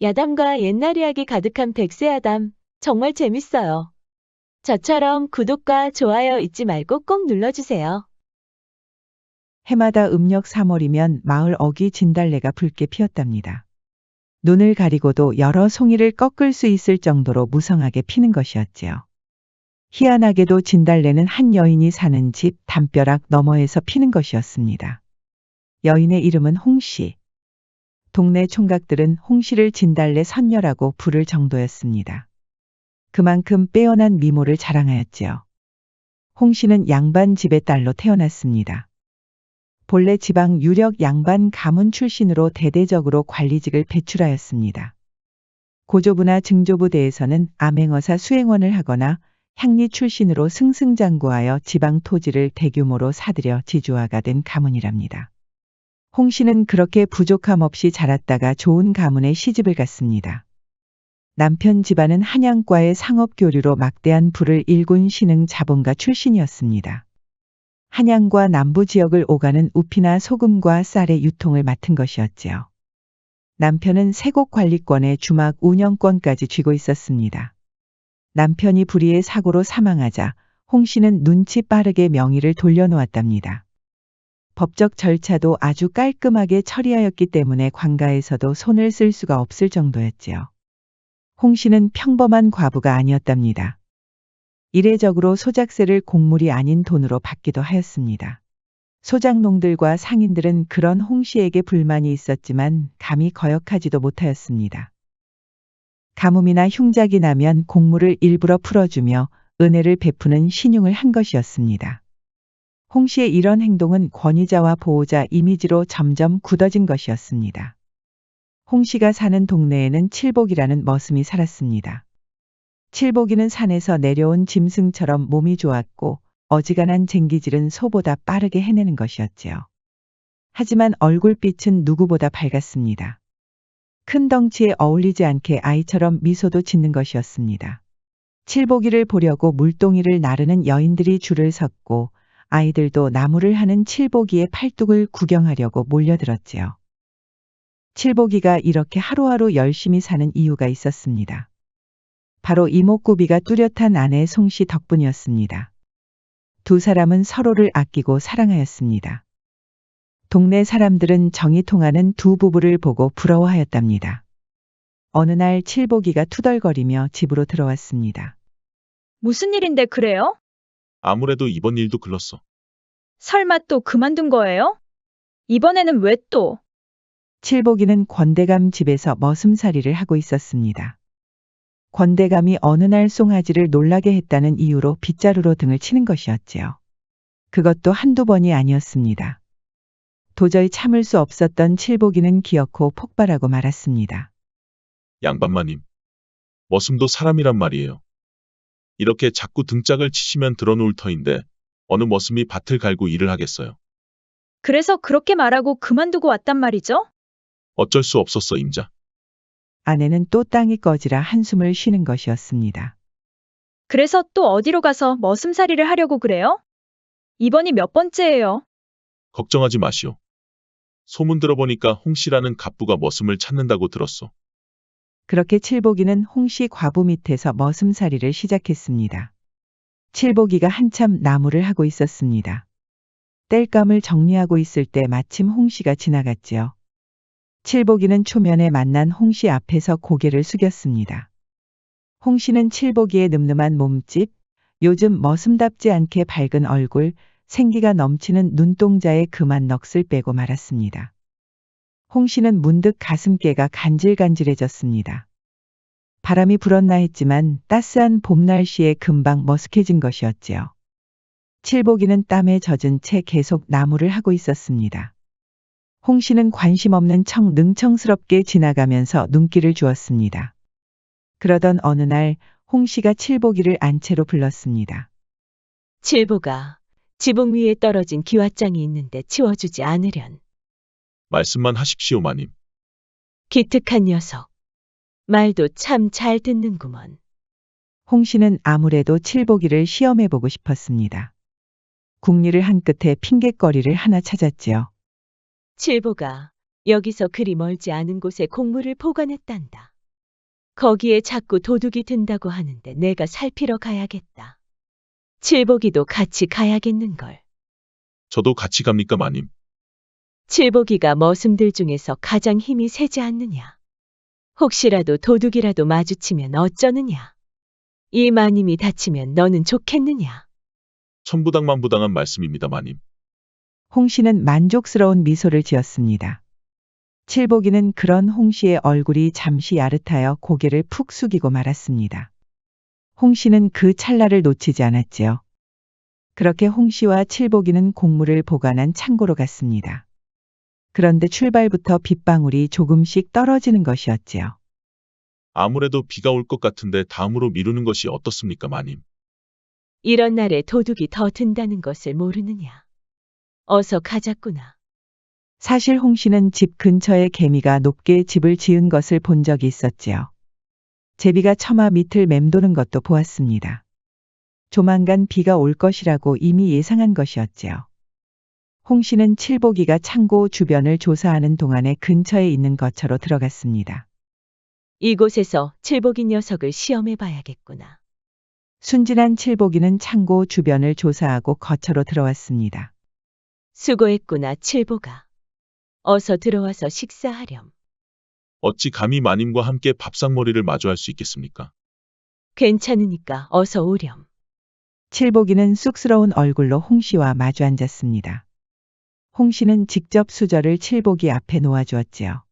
야담과 옛날 이야기 가득한 백세야담, 정말 재밌어요. 저처럼 구독과 좋아요 잊지 말고 꼭 눌러주세요. 해마다 음력 3월이면 마을 어기 진달래가 붉게 피었답니다. 눈을 가리고도 여러 송이를 꺾을 수 있을 정도로 무성하게 피는 것이었지요. 희한하게도 진달래는 한 여인이 사는 집 담벼락 너머에서 피는 것이었습니다. 여인의 이름은 홍씨. 동네 총각들은 홍씨를 진달래 선녀라고 부를 정도였습니다. 그만큼 빼어난 미모를 자랑하였지요. 홍씨는 양반 집의 딸로 태어났습니다. 본래 지방 유력 양반 가문 출신으로 대대적으로 관리직을 배출하였습니다. 고조부나 증조부대에서는 암행어사 수행원을 하거나 향리 출신으로 승승장구하여 지방 토지를 대규모로 사들여 지주화가 된 가문이랍니다. 홍씨는 그렇게 부족함 없이 자랐다가 좋은 가문에 시집을 갔습니다. 남편 집안은 한양과의 상업교류로 막대한 부를 일군 신흥 자본가 출신이었습니다. 한양과 남부 지역을 오가는 우피나 소금과 쌀의 유통을 맡은 것이었지요. 남편은 세곡 관리권의 주막 운영권까지 쥐고 있었습니다. 남편이 불의의 사고로 사망하자 홍씨는 눈치 빠르게 명의를 돌려놓았답니다. 법적 절차도 아주 깔끔하게 처리하였기 때문에 관가에서도 손을 쓸 수가 없을 정도였지요. 홍씨는 평범한 과부가 아니었답니다. 이례적으로 소작세를 곡물이 아닌 돈으로 받기도 하였습니다. 소작농들과 상인들은 그런 홍씨에게 불만이 있었지만 감히 거역하지도 못하였습니다. 가뭄이나 흉작이 나면 곡물을 일부러 풀어주며 은혜를 베푸는 신용을 한 것이었습니다. 홍씨의 이런 행동은 권위자와 보호자 이미지로 점점 굳어진 것이었습니다. 홍씨가 사는 동네에는 칠복이라는 머슴이 살았습니다. 칠복이는 산에서 내려온 짐승처럼 몸이 좋았고 어지간한 쟁기질은 소보다 빠르게 해내는 것이었지요. 하지만 얼굴빛은 누구보다 밝았습니다. 큰 덩치에 어울리지 않게 아이처럼 미소도 짓는 것이었습니다. 칠복이를 보려고 물동이를 나르는 여인들이 줄을 섰고 아이들도 나무를 하는 칠복이의 팔뚝을 구경하려고 몰려들었지요. 칠복이가 이렇게 하루하루 열심히 사는 이유가 있었습니다. 바로 이목구비가 뚜렷한 아내 송씨 덕분이었습니다. 두 사람은 서로를 아끼고 사랑하였습니다. 동네 사람들은 정이 통하는 두 부부를 보고 부러워하였답니다. 어느 날 칠복이가 투덜거리며 집으로 들어왔습니다. 무슨 일인데 그래요? 아무래도 이번 일도 글렀어. 설마 또 그만둔 거예요? 이번에는 왜 또? 칠복이는 권대감 집에서 머슴살이를 하고 있었습니다. 권대감이 어느 날 송아지를 놀라게 했다는 이유로 빗자루로 등을 치는 것이었지요. 그것도 한두 번이 아니었습니다. 도저히 참을 수 없었던 칠복이는 기어코 폭발하고 말았습니다. 양반마님. 머슴도 사람이란 말이에요. 이렇게 자꾸 등짝을 치시면 드러놓을 터인데 어느 머슴이 밭을 갈고 일을 하겠어요. 그래서 그렇게 말하고 그만두고 왔단 말이죠? 어쩔 수 없었어, 임자. 아내는 또 땅이 꺼지라 한숨을 쉬는 것이었습니다. 그래서 또 어디로 가서 머슴살이를 하려고 그래요? 이번이 몇 번째예요? 걱정하지 마시오. 소문 들어보니까 홍씨라는 갑부가 머슴을 찾는다고 들었소. 그렇게 칠복이는 홍씨 과부 밑에서 머슴살이를 시작했습니다. 칠복이가 한참 나무를 하고 있었습니다. 땔감을 정리하고 있을 때 마침 홍씨가 지나갔지요. 칠복이는 초면에 만난 홍씨 앞에서 고개를 숙였습니다. 홍씨는 칠복이의 늠름한 몸집, 요즘 머슴답지 않게 밝은 얼굴, 생기가 넘치는 눈동자에 그만 넋을 빼고 말았습니다. 홍씨는 문득 가슴께가 간질간질해졌습니다. 바람이 불었나 했지만 따스한 봄 날씨에 금방 머쓱해진 것이었지요. 칠복이는 땀에 젖은 채 계속 나무를 하고 있었습니다. 홍씨는 관심 없는 척 능청스럽게 지나가면서 눈길을 주었습니다. 그러던 어느 날 홍씨가 칠복이를 안채로 불렀습니다. 칠보가, 지붕 위에 떨어진 기왓장이 있는데 치워주지 않으련. 말씀만 하십시오, 마님. 기특한 녀석. 말도 참 잘 듣는구먼. 홍씨는 아무래도 칠복이를 시험해보고 싶었습니다. 궁리를 한 끝에 핑곗거리를 하나 찾았지요. 칠보가 여기서 그리 멀지 않은 곳에 곡물을 보관했단다. 거기에 자꾸 도둑이 든다고 하는데 내가 살피러 가야겠다. 칠복이도 같이 가야겠는걸. 저도 같이 갑니까, 마님? 칠복이가 머슴들 중에서 가장 힘이 세지 않느냐. 혹시라도 도둑이라도 마주치면 어쩌느냐. 이 마님이 다치면 너는 좋겠느냐. 천부당만부당한 말씀입니다, 마님. 홍 씨는 만족스러운 미소를 지었습니다. 칠복이는 그런 홍 씨의 얼굴이 잠시 야릇하여 고개를 푹 숙이고 말았습니다. 홍 씨는 그 찰나를 놓치지 않았지요. 그렇게 홍 씨와 칠복이는 곡물을 보관한 창고로 갔습니다. 그런데 출발부터 빗방울이 조금씩 떨어지는 것이었지요. 아무래도 비가 올 것 같은데 다음으로 미루는 것이 어떻습니까, 마님? 이런 날에 도둑이 더 든다는 것을 모르느냐. 어서 가자꾸나. 사실 홍 씨는 집 근처에 개미가 높게 집을 지은 것을 본 적이 있었지요. 제비가 처마 밑을 맴도는 것도 보았습니다. 조만간 비가 올 것이라고 이미 예상한 것이었지요. 홍 씨는 칠복이가 창고 주변을 조사하는 동안에 근처에 있는 거처로 들어갔습니다. 이곳에서 칠복이 녀석을 시험해 봐야겠구나. 순진한 칠복이는 창고 주변을 조사하고 거처로 들어왔습니다. 수고했구나, 칠복아. 어서 들어와서 식사하렴. 어찌 감히 마님과 함께 밥상머리를 마주할 수 있겠습니까? 괜찮으니까 어서 오렴. 칠복이는 쑥스러운 얼굴로 홍 씨와 마주 앉았습니다. 홍 씨는 직접 수저를 칠복이 앞에 놓아주었지요.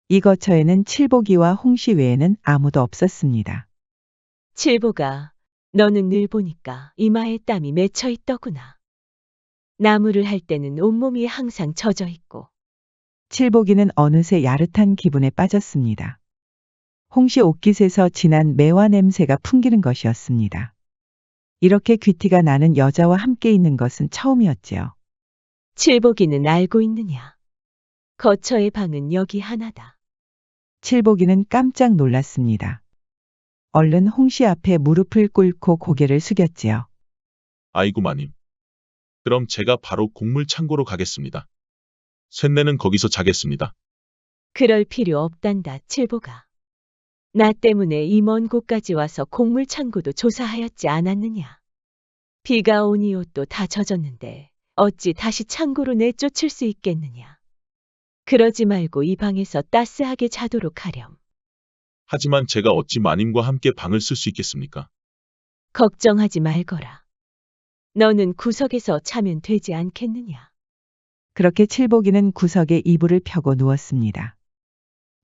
이 거처에는 칠복이와 홍 씨 외에는 아무도 없었습니다. 칠복아, 너는 늘 보니까 이마에 땀이 맺혀 있더구나. 나무를 할 때는 온몸이 항상 젖어 있고. 칠복이는 어느새 야릇한 기분에 빠졌습니다. 홍 씨 옷깃에서 진한 매화 냄새가 풍기는 것이었습니다. 이렇게 귀티가 나는 여자와 함께 있는 것은 처음이었지요. 칠복이는 알고 있느냐. 거처의 방은 여기 하나다. 칠복이는 깜짝 놀랐습니다. 얼른 홍 씨 앞에 무릎을 꿇고 고개를 숙였지요. 아이고, 마님. 그럼 제가 바로 곡물 창고로 가겠습니다. 쇳내는 거기서 자겠습니다. 그럴 필요 없단다, 칠복아. 나 때문에 이 먼 곳까지 와서 곡물 창고도 조사하였지 않았느냐. 비가 오니 옷도 다 젖었는데 어찌 다시 창고로 내쫓을 수 있겠느냐. 그러지 말고 이 방에서 따스하게 자도록 하렴. 하지만 제가 어찌 마님과 함께 방을 쓸 수 있겠습니까? 걱정하지 말거라. 너는 구석에서 자면 되지 않겠느냐. 그렇게 칠복이는 구석에 이불을 펴고 누웠습니다.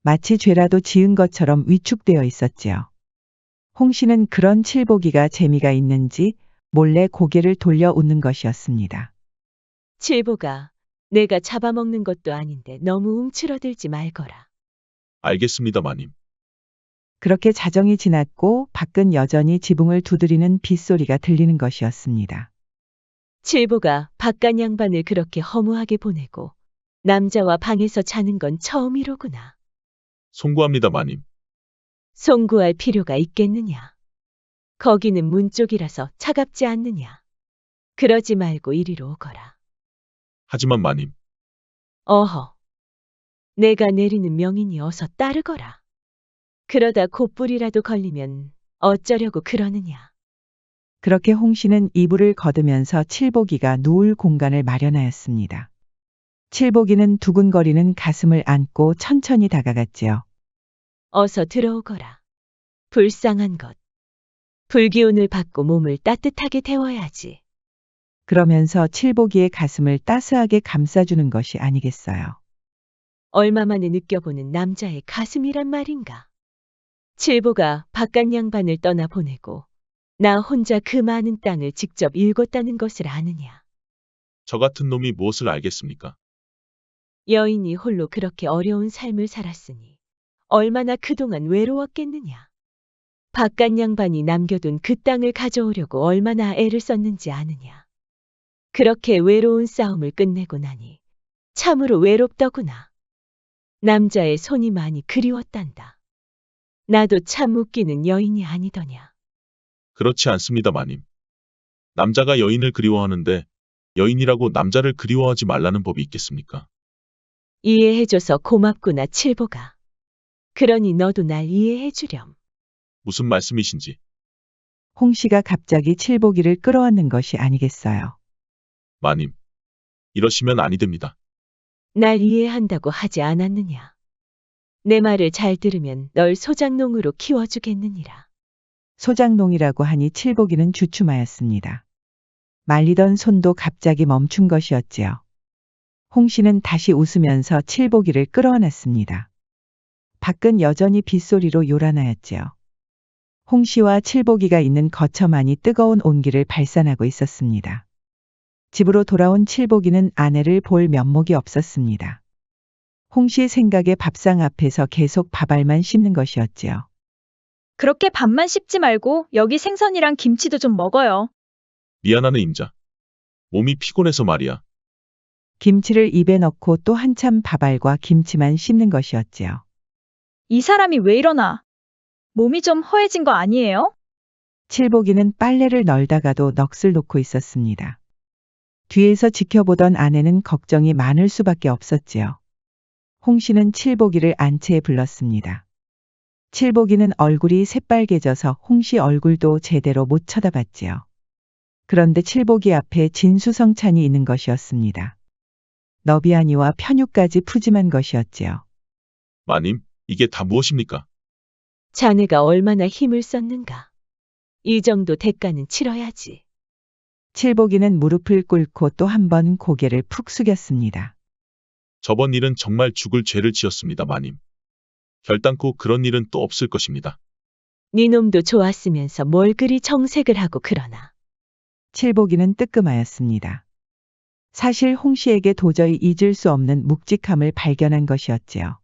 마치 죄라도 지은 것처럼 위축되어 있었지요. 홍 씨는 그런 칠복이가 재미가 있는지 몰래 고개를 돌려 웃는 것이었습니다. 칠복아, 내가 잡아먹는 것도 아닌데 너무 움츠러들지 말거라. 알겠습니다, 마님. 그렇게 자정이 지났고 밖은 여전히 지붕을 두드리는 빗소리가 들리는 것이었습니다. 칠복아, 바깥 양반을 그렇게 허무하게 보내고 남자와 방에서 자는 건 처음이로구나. 송구합니다, 마님. 송구할 필요가 있겠느냐. 거기는 문 쪽이라서 차갑지 않느냐. 그러지 말고 이리로 오거라. 하지만 마님, 어허. 내가 내리는 명이니 어서 따르거라. 그러다 곧불이라도 걸리면 어쩌려고 그러느냐. 그렇게 홍 씨는 이불을 걷으면서 칠복이가 누울 공간을 마련하였습니다. 칠복이는 두근거리는 가슴을 안고 천천히 다가갔지요. 어서 들어오거라. 불쌍한 것. 불기운을 받고 몸을 따뜻하게 데워야지. 그러면서 칠복이의 가슴을 따스하게 감싸주는 것이 아니겠어요. 얼마 만에 느껴보는 남자의 가슴이란 말인가. 칠보가 바깥 양반을 떠나보내고 나 혼자 그 많은 땅을 직접 일궜다는 것을 아느냐. 저 같은 놈이 무엇을 알겠습니까? 여인이 홀로 그렇게 어려운 삶을 살았으니 얼마나 그동안 외로웠겠느냐. 바깥 양반이 남겨둔 그 땅을 가져오려고 얼마나 애를 썼는지 아느냐. 그렇게 외로운 싸움을 끝내고 나니 참으로 외롭더구나. 남자의 손이 많이 그리웠단다. 나도 참 웃기는 여인이 아니더냐. 그렇지 않습니다, 마님. 남자가 여인을 그리워하는데 여인이라고 남자를 그리워하지 말라는 법이 있겠습니까? 이해해줘서 고맙구나, 칠보가. 그러니 너도 날 이해해 주렴. 무슨 말씀이신지. 홍 씨가 갑자기 칠복이를 끌어안는 것이 아니겠어요. 마님. 이러시면 아니 됩니다. 날 이해한다고 하지 않았느냐. 내 말을 잘 들으면 널 소장농으로 키워주겠느니라. 소장농이라고 하니 칠복이는 주춤하였습니다. 말리던 손도 갑자기 멈춘 것이었지요. 홍 씨는 다시 웃으면서 칠복이를 끌어안았습니다. 밖은 여전히 빗소리로 요란하였지요. 홍 씨와 칠복이가 있는 거처만이 뜨거운 온기를 발산하고 있었습니다. 집으로 돌아온 칠복이는 아내를 볼 면목이 없었습니다. 홍 씨 생각에 밥상 앞에서 계속 밥알만 씹는 것이었지요. 그렇게 밥만 씹지 말고 여기 생선이랑 김치도 좀 먹어요. 미안하네 임자. 몸이 피곤해서 말이야. 김치를 입에 넣고 또 한참 밥알과 김치만 씹는 것이었지요. 이 사람이 왜 이러나? 몸이 좀 허해진 거 아니에요? 칠복이는 빨래를 널다가도 넋을 놓고 있었습니다. 뒤에서 지켜보던 아내는 걱정이 많을 수밖에 없었지요. 홍 씨는 칠복이를 안채에 불렀습니다. 칠복이는 얼굴이 새빨개져서 홍 씨 얼굴도 제대로 못 쳐다봤지요. 그런데 칠복이 앞에 진수성찬이 있는 것이었습니다. 너비아니와 편육까지 푸짐한 것이었지요. 마님, 이게 다 무엇입니까? 자네가 얼마나 힘을 썼는가. 이 정도 대가는 치러야지. 칠복이는 무릎을 꿇고 또 한 번 고개를 푹 숙였습니다. 저번 일은 정말 죽을 죄를 지었습니다, 마님. 결단코 그런 일은 또 없을 것입니다. 네 놈도 좋았으면서 뭘 그리 정색을 하고 그러나. 칠복이는 뜨끔하였습니다. 사실 홍 씨에게 도저히 잊을 수 없는 묵직함을 발견한 것이었지요.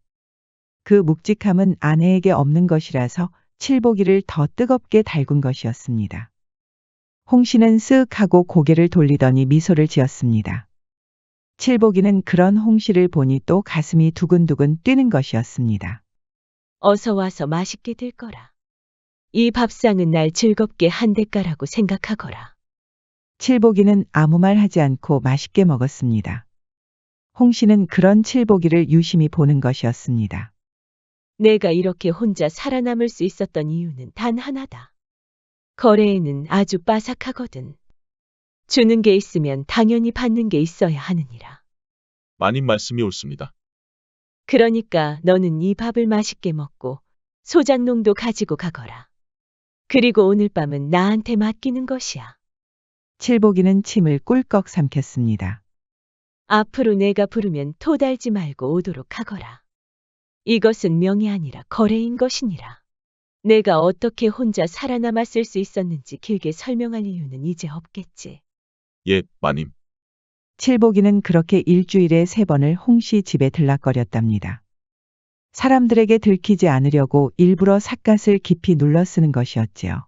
그 묵직함은 아내에게 없는 것이라서 칠복이를 더 뜨겁게 달군 것이었습니다. 홍 씨는 쓱 하고 고개를 돌리더니 미소를 지었습니다. 칠복이는 그런 홍 씨를 보니 또 가슴이 두근두근 뛰는 것이었습니다. 어서 와서 맛있게 들 거라. 이 밥상은 날 즐겁게 한 대가라고 생각하거라. 칠복이는 아무 말 하지 않고 맛있게 먹었습니다. 홍 씨는 그런 칠복이를 유심히 보는 것이었습니다. 내가 이렇게 혼자 살아남을 수 있었던 이유는 단 하나다. 거래에는 아주 빠삭하거든. 주는 게 있으면 당연히 받는 게 있어야 하느니라. 마님 말씀이 옳습니다. 그러니까 너는 이 밥을 맛있게 먹고 소장농도 가지고 가거라. 그리고 오늘 밤은 나한테 맡기는 것이야. 칠복이는 침을 꿀꺽 삼켰습니다. 앞으로 내가 부르면 토달지 말고 오도록 하거라. 이것은 명이 아니라 거래인 것이니라. 내가 어떻게 혼자 살아남았을 수 있었는지 길게 설명할 이유는 이제 없겠지. 예, 마님. 칠복이는 그렇게 일주일에 3번을 홍 씨 집에 들락거렸답니다. 사람들에게 들키지 않으려고 일부러 삿갓을 깊이 눌러 쓰는 것이었지요.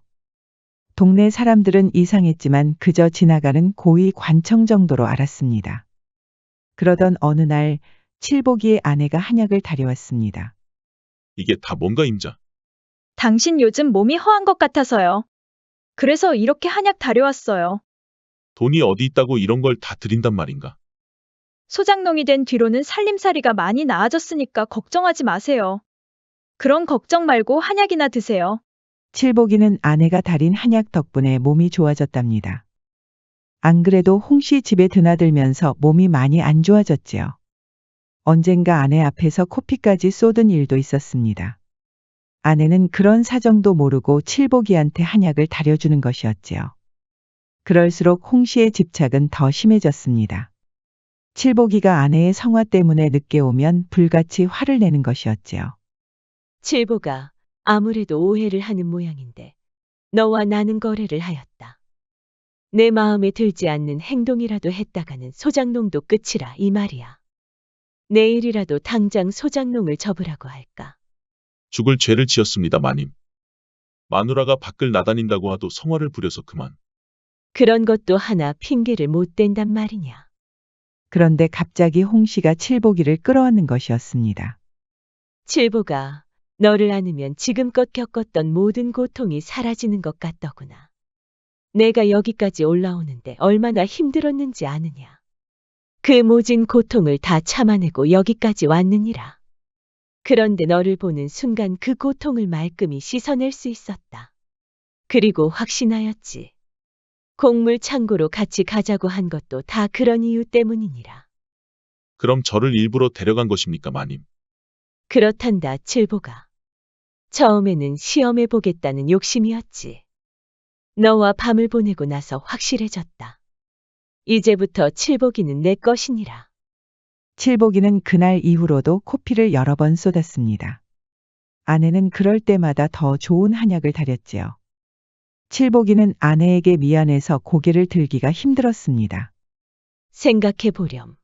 동네 사람들은 이상했지만 그저 지나가는 고위 관청 정도로 알았습니다. 그러던 어느 날 칠복이의 아내가 한약을 다려왔습니다. 이게 다 뭔가 임자. 당신 요즘 몸이 허한 것 같아서요. 그래서 이렇게 한약 다려왔어요. 돈이 어디 있다고 이런 걸 다 드린단 말인가. 소장농이 된 뒤로는 살림살이가 많이 나아졌으니까 걱정하지 마세요. 그런 걱정 말고 한약이나 드세요. 칠복이는 아내가 달인 한약 덕분에 몸이 좋아졌답니다. 안 그래도 홍 씨 집에 드나들면서 몸이 많이 안 좋아졌지요. 언젠가 아내 앞에서 코피까지 쏟은 일도 있었습니다. 아내는 그런 사정도 모르고 칠복이한테 한약을 다려주는 것이었지요. 그럴수록 홍 씨의 집착은 더 심해졌습니다. 칠복이가 아내의 성화 때문에 늦게 오면 불같이 화를 내는 것이었지요. 칠보가 아무래도 오해를 하는 모양인데 너와 나는 거래를 하였다. 내 마음에 들지 않는 행동이라도 했다가는 소장농도 끝이라 이 말이야. 내일이라도 당장 소장농을 접으라고 할까. 죽을 죄를 지었습니다, 마님. 마누라가 밖을 나다닌다고 하도 성화를 부려서 그만. 그런 것도 하나 핑계를 못 댄단 말이냐. 그런데 갑자기 홍 씨가 칠복이를 끌어안는 것이었습니다. 칠보가 너를 안으면 지금껏 겪었던 모든 고통이 사라지는 것 같더구나. 내가 여기까지 올라오는데 얼마나 힘들었는지 아느냐. 그 모진 고통을 다 참아내고 여기까지 왔느니라. 그런데 너를 보는 순간 그 고통을 말끔히 씻어낼 수 있었다. 그리고 확신하였지. 곡물 창고로 같이 가자고 한 것도 다 그런 이유 때문이니라. 그럼 저를 일부러 데려간 것입니까, 마님? 그렇단다, 칠보가. 처음에는 시험해 보겠다는 욕심이었지. 너와 밤을 보내고 나서 확실해졌다. 이제부터 칠보기는 내 것이니라. 칠복이는 그날 이후로도 코피를 여러 번 쏟았습니다. 아내는 그럴 때마다 더 좋은 한약을 다렸지요. 칠복이는 아내에게 미안해서 고개를 들기가 힘들었습니다. 생각해 보렴.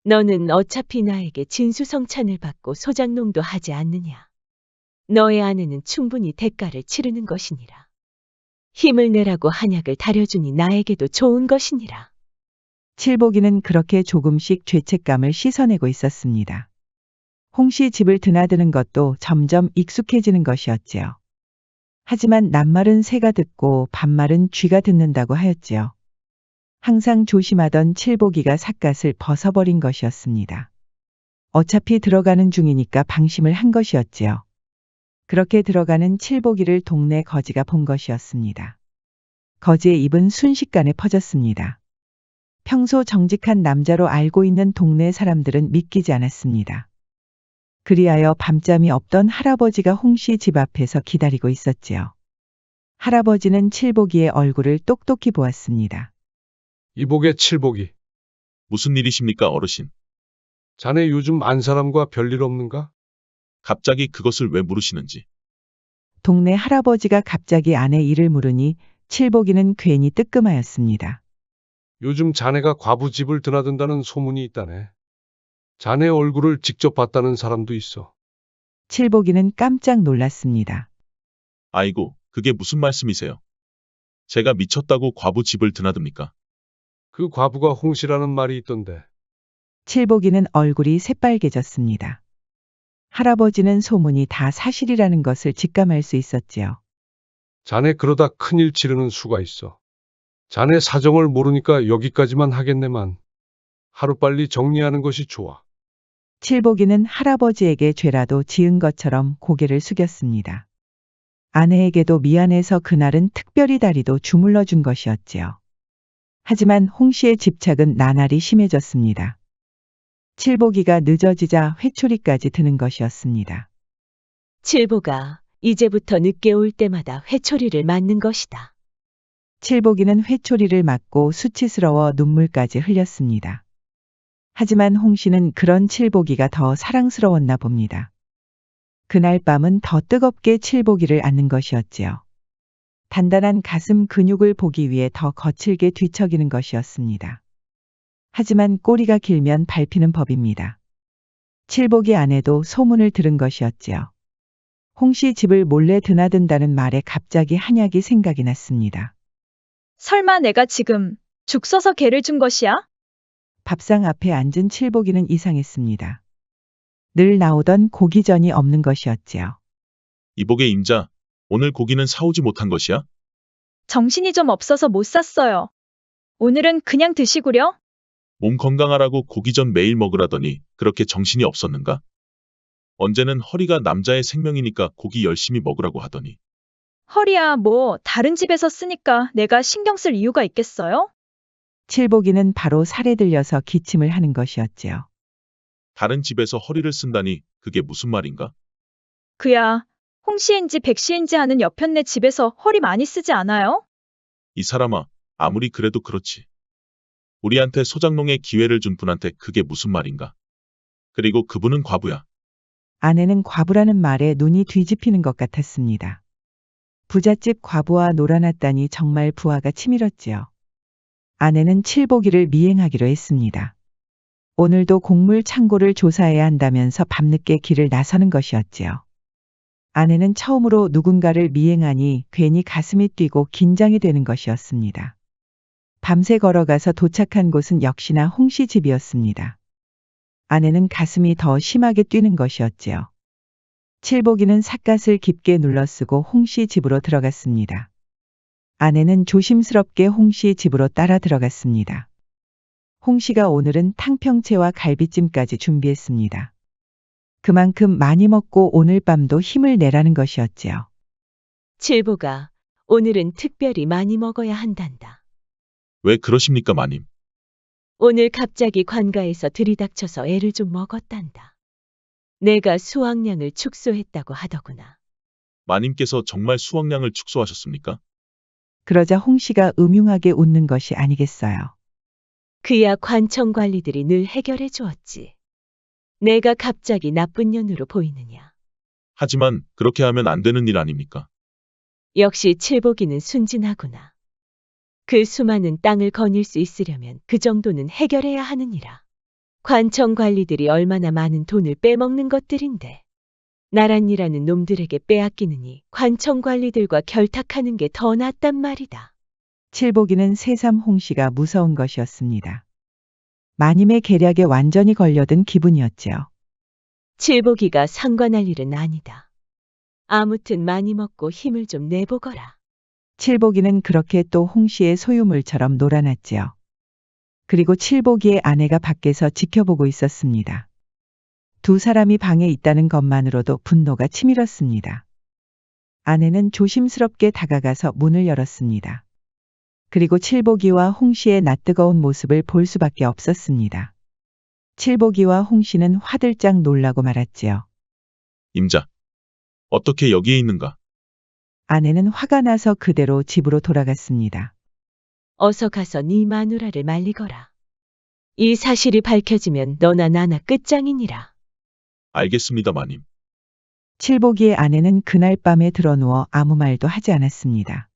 너는 어차피 나에게 진수성찬을 받고 소장농도 하지 않느냐. 너의 아내는 충분히 대가를 치르는 것이니라. 힘을 내라고 한약을 다려주니 나에게도 좋은 것이니라. 칠복이는 그렇게 조금씩 죄책감을 씻어내고 있었습니다. 홍씨 집을 드나드는 것도 점점 익숙해지는 것이었지요. 하지만 낱말은 새가 듣고 반말은 쥐가 듣는다고 하였지요. 항상 조심하던 칠복이가 삿갓을 벗어버린 것이었습니다. 어차피 들어가는 중이니까 방심을 한 것이었지요. 그렇게 들어가는 칠복이를 동네 거지가 본 것이었습니다. 거지의 입은 순식간에 퍼졌습니다. 평소 정직한 남자로 알고 있는 동네 사람들은 믿기지 않았습니다. 그리하여 밤잠이 없던 할아버지가 홍씨 집 앞에서 기다리고 있었지요. 할아버지는 칠복이의 얼굴을 똑똑히 보았습니다. 이복의 칠복이. 무슨 일이십니까, 어르신? 자네 요즘 안 사람과 별일 없는가? 갑자기 그것을 왜 물으시는지. 동네 할아버지가 갑자기 아내 일을 물으니 칠복이는 괜히 뜨끔하였습니다. 요즘 자네가 과부 집을 드나든다는 소문이 있다네. 자네 얼굴을 직접 봤다는 사람도 있어. 칠복이는 깜짝 놀랐습니다. 아이고, 그게 무슨 말씀이세요? 제가 미쳤다고 과부 집을 드나듭니까? 그 과부가 홍씨라는 말이 있던데. 칠복이는 얼굴이 새빨개졌습니다. 할아버지는 소문이 다 사실이라는 것을 직감할 수 있었지요. 자네 그러다 큰일 치르는 수가 있어. 자네 사정을 모르니까 여기까지만 하겠네만. 하루빨리 정리하는 것이 좋아. 칠복이는 할아버지에게 죄라도 지은 것처럼 고개를 숙였습니다. 아내에게도 미안해서 그날은 특별히 다리도 주물러 준 것이었지요. 하지만 홍씨의 집착은 나날이 심해졌습니다. 칠복이가 늦어지자 회초리까지 드는 것이었습니다. 칠보가 이제부터 늦게 올 때마다 회초리를 맞는 것이다. 칠복이는 회초리를 맞고 수치스러워 눈물까지 흘렸습니다. 하지만 홍씨는 그런 칠복이가 더 사랑스러웠나 봅니다. 그날 밤은 더 뜨겁게 칠복이를 안는 것이었지요. 단단한 가슴 근육을 보기 위해 더 거칠게 뒤척이는 것이었습니다. 하지만 꼬리가 길면 밟히는 법입니다. 칠복이 아내도 소문을 들은 것이었지요. 홍씨 집을 몰래 드나든다는 말에 갑자기 한약이 생각이 났습니다. 설마 내가 지금 죽 써서 개를 준 것이야? 밥상 앞에 앉은 칠복이는 이상했습니다. 늘 나오던 고기전이 없는 것이었지요. 이복의 임자, 오늘 고기는 사오지 못한 것이야? 정신이 좀 없어서 못 샀어요. 오늘은 그냥 드시구려? 몸 건강하라고 고기전 매일 먹으라더니 그렇게 정신이 없었는가? 언제는 허리가 남자의 생명이니까 고기 열심히 먹으라고 하더니. 허리야 뭐 다른 집에서 쓰니까 내가 신경 쓸 이유가 있겠어요? 칠복이는 바로 살에 들려서 기침을 하는 것이었지요. 다른 집에서 허리를 쓴다니 그게 무슨 말인가? 그야 홍시인지 백시인지 하는 여편네 집에서 허리 많이 쓰지 않아요? 이 사람아, 아무리 그래도 그렇지. 우리한테 소장농의 기회를 준 분한테 그게 무슨 말인가? 그리고 그분은 과부야. 아내는 과부라는 말에 눈이 뒤집히는 것 같았습니다. 부잣집 과부와 놀아났다니 정말 부하가 치밀었지요. 아내는 칠복이를 미행하기로 했습니다. 오늘도 곡물 창고를 조사해야 한다면서 밤늦게 길을 나서는 것이었지요. 아내는 처음으로 누군가를 미행하니 괜히 가슴이 뛰고 긴장이 되는 것이었습니다. 밤새 걸어가서 도착한 곳은 역시나 홍씨 집이었습니다. 아내는 가슴이 더 심하게 뛰는 것이었지요. 칠복이는 삿갓을 깊게 눌러쓰고 홍씨 집으로 들어갔습니다. 아내는 조심스럽게 홍씨 집으로 따라 들어갔습니다. 홍씨가 오늘은 탕평채와 갈비찜까지 준비했습니다. 그만큼 많이 먹고 오늘 밤도 힘을 내라는 것이었지요. 칠보가 오늘은 특별히 많이 먹어야 한단다. 왜 그러십니까, 마님? 오늘 갑자기 관가에서 들이닥쳐서 애를 좀 먹었단다. 내가 수확량을 축소했다고 하더구나. 마님께서 정말 수확량을 축소하셨습니까? 그러자 홍 씨가 음흉하게 웃는 것이 아니겠어요. 그야 관청 관리들이 늘 해결해 주었지. 내가 갑자기 나쁜 년으로 보이느냐. 하지만 그렇게 하면 안 되는 일 아닙니까? 역시 칠보기는 순진하구나. 그 수많은 땅을 거닐 수 있으려면 그 정도는 해결해야 하느니라. 관청 관리들이 얼마나 많은 돈을 빼먹는 것들인데 나란이라는 놈들에게 빼앗기느니 관청 관리들과 결탁하는 게 더 낫단 말이다. 칠보기는 새삼 홍 씨가 무서운 것이었습니다. 마님의 계략에 완전히 걸려든 기분이었지요. 칠보기가 상관할 일은 아니다. 아무튼 많이 먹고 힘을 좀 내보거라. 칠보기는 그렇게 또 홍 씨의 소유물처럼 놀아났지요. 그리고 칠보기의 아내가 밖에서 지켜보고 있었습니다. 두 사람이 방에 있다는 것만으로도 분노가 치밀었습니다. 아내는 조심스럽게 다가가서 문을 열었습니다. 그리고 칠보기와 홍 씨의 낯뜨거운 모습을 볼 수밖에 없었습니다. 칠보기와 홍 씨는 화들짝 놀라고 말았지요. 임자, 어떻게 여기에 있는가? 아내는 화가 나서 그대로 집으로 돌아갔습니다. 어서 가서 네 마누라를 말리거라. 이 사실이 밝혀지면 너나 나나 끝장이니라. 알겠습니다, 마님. 칠보기의 아내는 그날 밤에 드러누워 아무 말도 하지 않았습니다.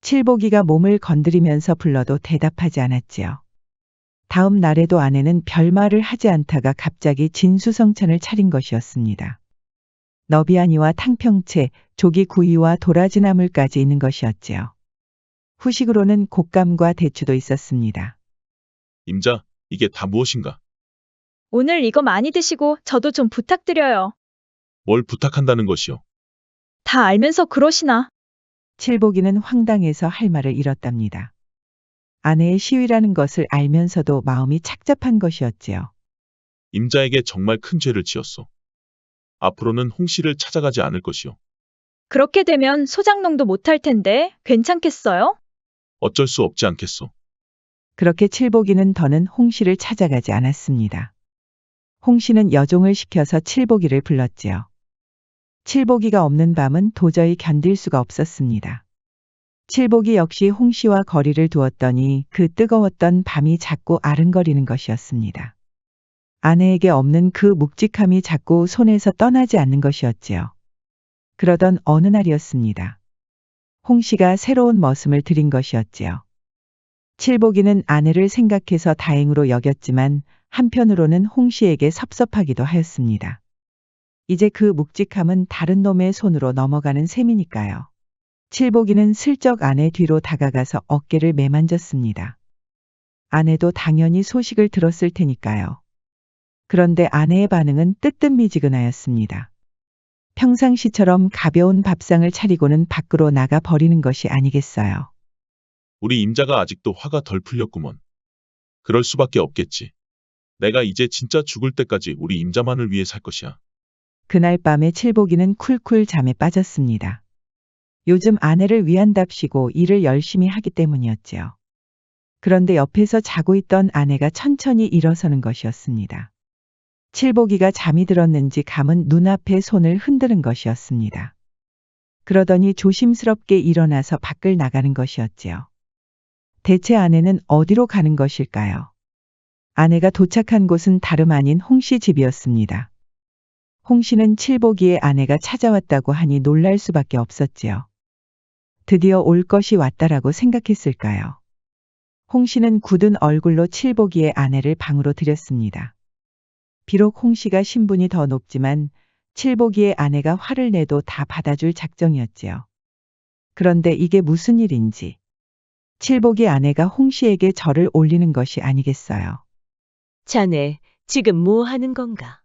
칠보기가 몸을 건드리면서 불러도 대답하지 않았지요. 다음 날에도 아내는 별말을 하지 않다가 갑자기 진수성찬을 차린 것이었습니다. 너비아니와 탕평채, 조기구이와 도라지나물까지 있는 것이었지요. 후식으로는 곶감과 대추도 있었습니다. 임자, 이게 다 무엇인가? 오늘 이거 많이 드시고 저도 좀 부탁드려요. 뭘 부탁한다는 것이오? 다 알면서 그러시나? 칠보기는 황당해서 할 말을 잃었답니다. 아내의 시위라는 것을 알면서도 마음이 착잡한 것이었지요. 임자에게 정말 큰 죄를 지었소. 앞으로는 홍 씨를 찾아가지 않을 것이오. 그렇게 되면 소장농도 못할 텐데 괜찮겠어요? 어쩔 수 없지 않겠소. 그렇게 칠보기는 더는 홍 씨를 찾아가지 않았습니다. 홍 씨는 여종을 시켜서 칠보기를 불렀지요. 칠보기가 없는 밤은 도저히 견딜 수가 없었습니다. 칠보기 역시 홍 씨와 거리를 두었더니 그 뜨거웠던 밤이 자꾸 아른거리는 것이었습니다. 아내에게 없는 그 묵직함이 자꾸 손에서 떠나지 않는 것이었지요. 그러던 어느 날이었습니다. 홍 씨가 새로운 머슴을 들인 것이었지요. 칠보기는 아내를 생각해서 다행으로 여겼지만 한편으로는 홍 씨에게 섭섭하기도 하였습니다. 이제 그 묵직함은 다른 놈의 손으로 넘어가는 셈이니까요. 칠보기는 슬쩍 아내 뒤로 다가가서 어깨를 매만졌습니다. 아내도 당연히 소식을 들었을 테니까요. 그런데 아내의 반응은 뜨뜻미지근하였습니다. 평상시처럼 가벼운 밥상을 차리고는 밖으로 나가 버리는 것이 아니겠어요. 우리 임자가 아직도 화가 덜 풀렸구먼. 그럴 수밖에 없겠지. 내가 이제 진짜 죽을 때까지 우리 임자만을 위해 살 것이야. 그날 밤에 칠보기는 쿨쿨 잠에 빠졌습니다. 요즘 아내를 위한답시고 일을 열심히 하기 때문이었지요. 그런데 옆에서 자고 있던 아내가 천천히 일어서는 것이었습니다. 칠보기가 잠이 들었는지 감은 눈앞에 손을 흔드는 것이었습니다. 그러더니 조심스럽게 일어나서 밖을 나가는 것이었지요. 대체 아내는 어디로 가는 것일까요? 아내가 도착한 곳은 다름 아닌 홍 씨 집이었습니다. 홍 씨는 칠보기의 아내가 찾아왔다고 하니 놀랄 수밖에 없었지요. 드디어 올 것이 왔다라고 생각했을까요? 홍 씨는 굳은 얼굴로 칠보기의 아내를 방으로 들였습니다. 비록 홍 씨가 신분이 더 높지만 칠보기의 아내가 화를 내도 다 받아줄 작정이었지요. 그런데 이게 무슨 일인지. 칠보기 아내가 홍 씨에게 절을 올리는 것이 아니겠어요. 자네, 지금 뭐 하는 건가?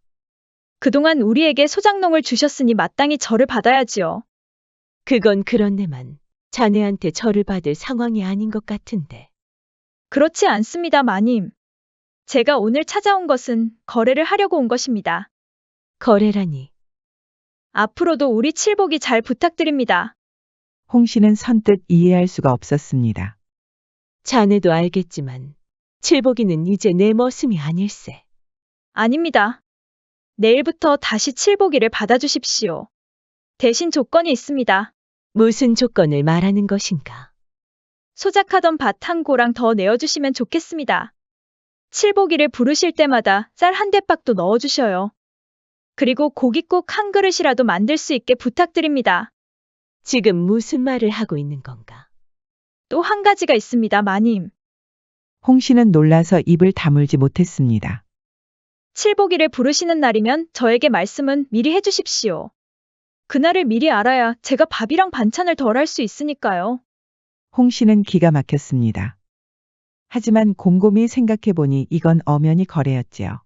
그동안 우리에게 소장농을 주셨으니 마땅히 절을 받아야지요. 그건 그렇네만 자네한테 절을 받을 상황이 아닌 것 같은데. 그렇지 않습니다, 마님. 제가 오늘 찾아온 것은 거래를 하려고 온 것입니다. 거래라니. 앞으로도 우리 칠복이 잘 부탁드립니다. 홍 씨는 선뜻 이해할 수가 없었습니다. 자네도 알겠지만 칠복이는 이제 내 머슴이 아닐세. 아닙니다. 내일부터 다시 칠복이를 받아주십시오. 대신 조건이 있습니다. 무슨 조건을 말하는 것인가? 소작하던 밭 한 고랑 더 내어주시면 좋겠습니다. 칠복이를 부르실 때마다 쌀 한 대박도 넣어주셔요. 그리고 고깃국 한 그릇이라도 만들 수 있게 부탁드립니다. 지금 무슨 말을 하고 있는 건가? 또 한 가지가 있습니다, 마님. 홍 씨는 놀라서 입을 다물지 못했습니다. 칠복이를 부르시는 날이면 저에게 말씀은 미리 해주십시오. 그날을 미리 알아야 제가 밥이랑 반찬을 덜 할 수 있으니까요. 홍 씨는 기가 막혔습니다. 하지만 곰곰이 생각해보니 이건 엄연히 거래였지요.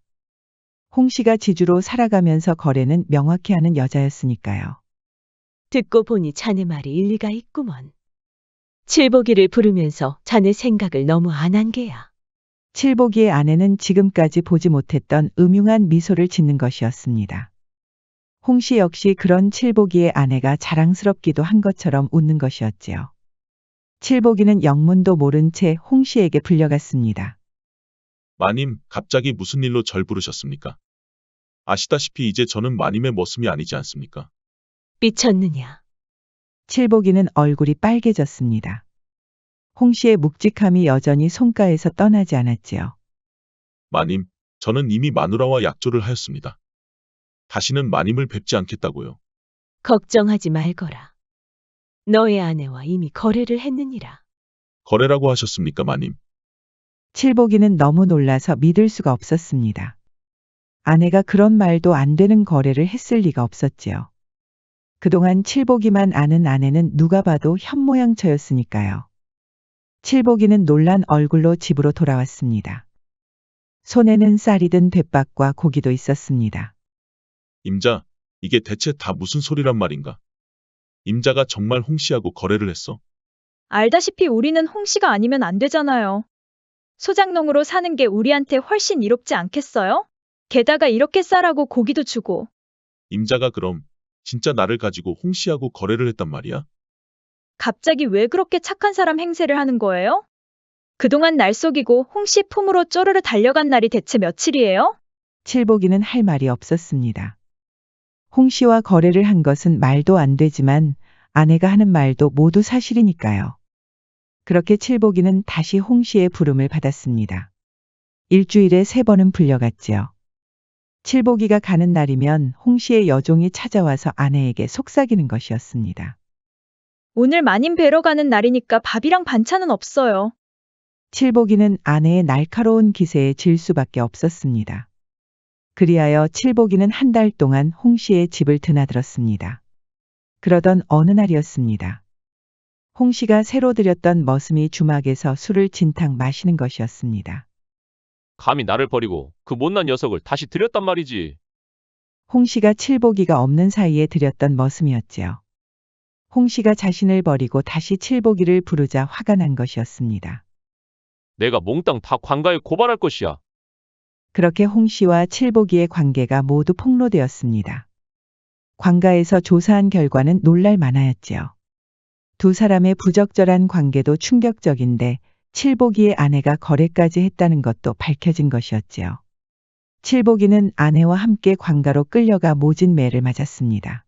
홍 씨가 지주로 살아가면서 거래는 명확히 하는 여자였으니까요. 듣고 보니 자네 말이 일리가 있구먼. 칠복이를 부르면서 자네 생각을 너무 안 한 게야. 칠복이의 아내는 지금까지 보지 못했던 음흉한 미소를 짓는 것이었습니다. 홍 씨 역시 그런 칠복이의 아내가 자랑스럽기도 한 것처럼 웃는 것이었지요. 칠복이는 영문도 모른 채 홍 씨에게 불려갔습니다. 마님, 갑자기 무슨 일로 절 부르셨습니까? 아시다시피 이제 저는 마님의 머슴이 아니지 않습니까? 삐쳤느냐? 칠복이는 얼굴이 빨개졌습니다. 홍 씨의 묵직함이 여전히 손가에서 떠나지 않았지요. 마님, 저는 이미 마누라와 약조를 하였습니다. 다시는 마님을 뵙지 않겠다고요. 걱정하지 말거라. 너의 아내와 이미 거래를 했느니라. 거래라고 하셨습니까, 마님? 칠복이는 너무 놀라서 믿을 수가 없었습니다. 아내가 그런 말도 안 되는 거래를 했을 리가 없었지요. 그동안 칠복이만 아는 아내는 누가 봐도 현모양처였으니까요. 칠복이는 놀란 얼굴로 집으로 돌아왔습니다. 손에는 쌀이 든 돛박과 고기도 있었습니다. 임자, 이게 대체 다 무슨 소리란 말인가? 임자가 정말 홍씨하고 거래를 했어? 알다시피 우리는 홍씨가 아니면 안 되잖아요. 소작농으로 사는 게 우리한테 훨씬 이롭지 않겠어요? 게다가 이렇게 쌀하고 고기도 주고. 임자가 그럼 진짜 나를 가지고 홍씨하고 거래를 했단 말이야? 갑자기 왜 그렇게 착한 사람 행세를 하는 거예요? 그동안 날 속이고 홍씨 품으로 쪼르르 달려간 날이 대체 며칠이에요? 칠복이는 할 말이 없었습니다. 홍 씨와 거래를 한 것은 말도 안 되지만 아내가 하는 말도 모두 사실이니까요. 그렇게 칠복이는 다시 홍 씨의 부름을 받았습니다. 일주일에 3번은 불려갔지요. 칠복이가 가는 날이면 홍 씨의 여종이 찾아와서 아내에게 속삭이는 것이었습니다. 오늘 마님 뵈러 가는 날이니까 밥이랑 반찬은 없어요. 칠복이는 아내의 날카로운 기세에 질 수밖에 없었습니다. 그리하여 칠복이는 한 달 동안 홍 씨의 집을 드나들었습니다. 그러던 어느 날이었습니다. 홍 씨가 새로 들였던 머슴이 주막에서 술을 진탕 마시는 것이었습니다. 감히 나를 버리고 그 못난 녀석을 다시 들였단 말이지. 홍 씨가 칠복이가 없는 사이에 들였던 머슴이었지요. 홍 씨가 자신을 버리고 다시 칠복이를 부르자 화가 난 것이었습니다. 내가 몽땅 다 관가에 고발할 것이야. 그렇게 홍 씨와 칠복이의 관계가 모두 폭로되었습니다. 관가에서 조사한 결과는 놀랄 만하였지요. 두 사람의 부적절한 관계도 충격적인데 칠복이의 아내가 거래까지 했다는 것도 밝혀진 것이었지요. 칠복이는 아내와 함께 관가로 끌려가 모진 매를 맞았습니다.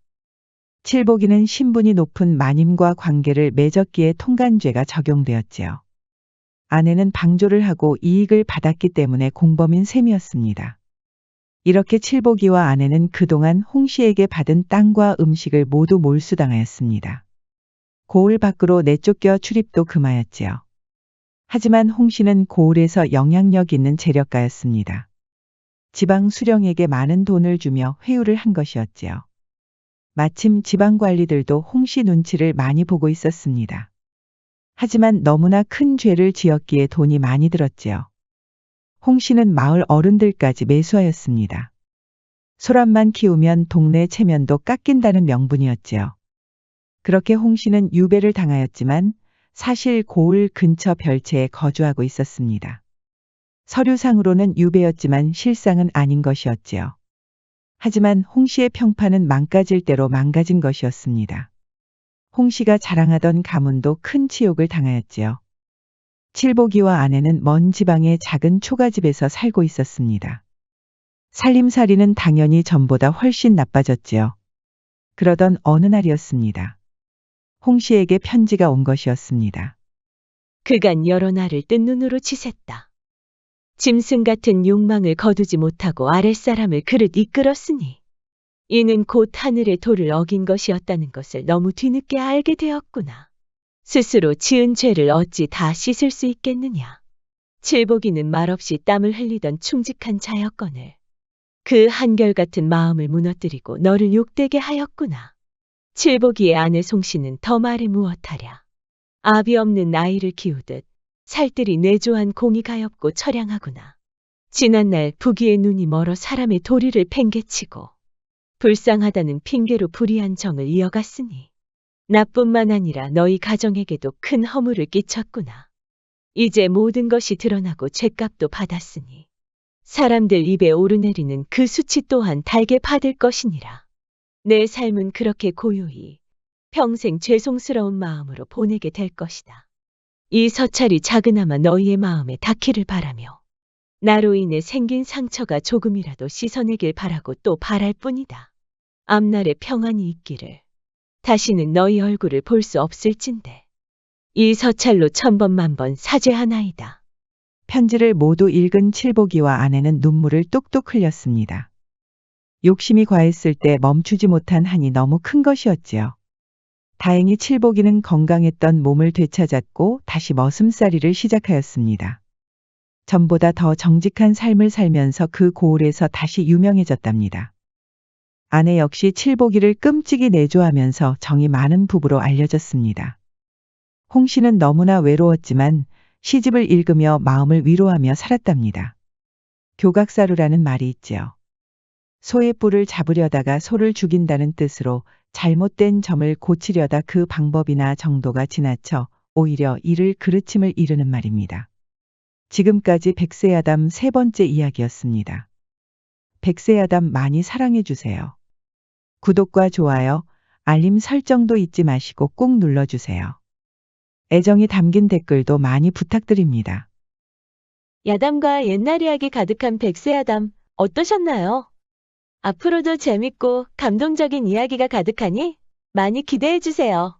칠복이는 신분이 높은 마님과 관계를 맺었기에 통간죄가 적용되었지요. 아내는 방조를 하고 이익을 받았기 때문에 공범인 셈이었습니다. 이렇게 칠복이와 아내는 그동안 홍 씨에게 받은 땅과 음식을 모두 몰수당하였습니다. 고을 밖으로 내쫓겨 출입도 금하였지요. 하지만 홍 씨는 고을에서 영향력 있는 재력가였습니다. 지방 수령에게 많은 돈을 주며 회유를 한 것이었지요. 마침 지방 관리들도 홍 씨 눈치를 많이 보고 있었습니다. 하지만 너무나 큰 죄를 지었기에 돈이 많이 들었지요. 홍 씨는 마을 어른들까지 매수하였습니다. 소란만 키우면 동네 체면도 깎인다는 명분이었지요. 그렇게 홍 씨는 유배를 당하였지만 사실 고을 근처 별채에 거주하고 있었습니다. 서류상으로는 유배였지만 실상은 아닌 것이었지요. 하지만 홍 씨의 평판은 망가질 대로 망가진 것이었습니다. 홍 씨가 자랑하던 가문도 큰 치욕을 당하였지요. 칠복이와 아내는 먼 지방의 작은 초가집에서 살고 있었습니다. 살림살이는 당연히 전보다 훨씬 나빠졌지요. 그러던 어느 날이었습니다. 홍 씨에게 편지가 온 것이었습니다. 그간 여러 날을 뜬 눈으로 치샜다. 짐승 같은 욕망을 거두지 못하고 아랫사람을 그릇 이끌었으니 이는 곧 하늘의 도를 어긴 것이었다는 것을 너무 뒤늦게 알게 되었구나. 스스로 지은 죄를 어찌 다 씻을 수 있겠느냐. 칠복이는 말없이 땀을 흘리던 충직한 자였거늘 그 한결같은 마음을 무너뜨리고 너를 욕되게 하였구나. 칠복이의 아내 송씨는 더 말해 무엇하랴. 아비 없는 아이를 키우듯 살뜰히 내조한 공이 가엾고 처량하구나. 지난날 부귀의 눈이 멀어 사람의 도리를 팽개치고 불쌍하다는 핑계로 불의한 정을 이어갔으니 나뿐만 아니라 너희 가정에게도 큰 허물을 끼쳤구나. 이제 모든 것이 드러나고 죗값도 받았으니 사람들 입에 오르내리는 그 수치 또한 달게 받을 것이니라. 내 삶은 그렇게 고요히 평생 죄송스러운 마음으로 보내게 될 것이다. 이 서찰이 작으나마 너희의 마음에 닿기를 바라며 나로 인해 생긴 상처가 조금이라도 씻어내길 바라고 또 바랄 뿐이다. 앞날에 평안이 있기를 다시는 너희 얼굴을 볼 수 없을진데 이 서찰로 1000번 만번 사죄하나이다. 편지를 모두 읽은 칠복이와 아내는 눈물을 뚝뚝 흘렸습니다. 욕심이 과했을 때 멈추지 못한 한이 너무 큰 것이었지요. 다행히 칠복이는 건강했던 몸을 되찾았고 다시 머슴살이를 시작하였습니다. 전보다 더 정직한 삶을 살면서 그 고을에서 다시 유명해졌답니다. 아내 역시 칠복이를 끔찍이 내조하면서 정이 많은 부부로 알려졌습니다. 홍 씨는 너무나 외로웠지만 시집을 읽으며 마음을 위로하며 살았답니다. 교각사루라는 말이 있지요. 소의 뿔을 잡으려다가 소를 죽인다는 뜻으로 잘못된 점을 고치려다 그 방법이나 정도가 지나쳐 오히려 이를 그르침을 이르는 말입니다. 지금까지 백세야담 3번째 이야기였습니다. 백세야담 많이 사랑해주세요. 구독과 좋아요, 알림 설정도 잊지 마시고 꾹 눌러주세요. 애정이 담긴 댓글도 많이 부탁드립니다. 야담과 옛날 이야기 가득한 백세야담 어떠셨나요? 앞으로도 재밌고 감동적인 이야기가 가득하니 많이 기대해주세요.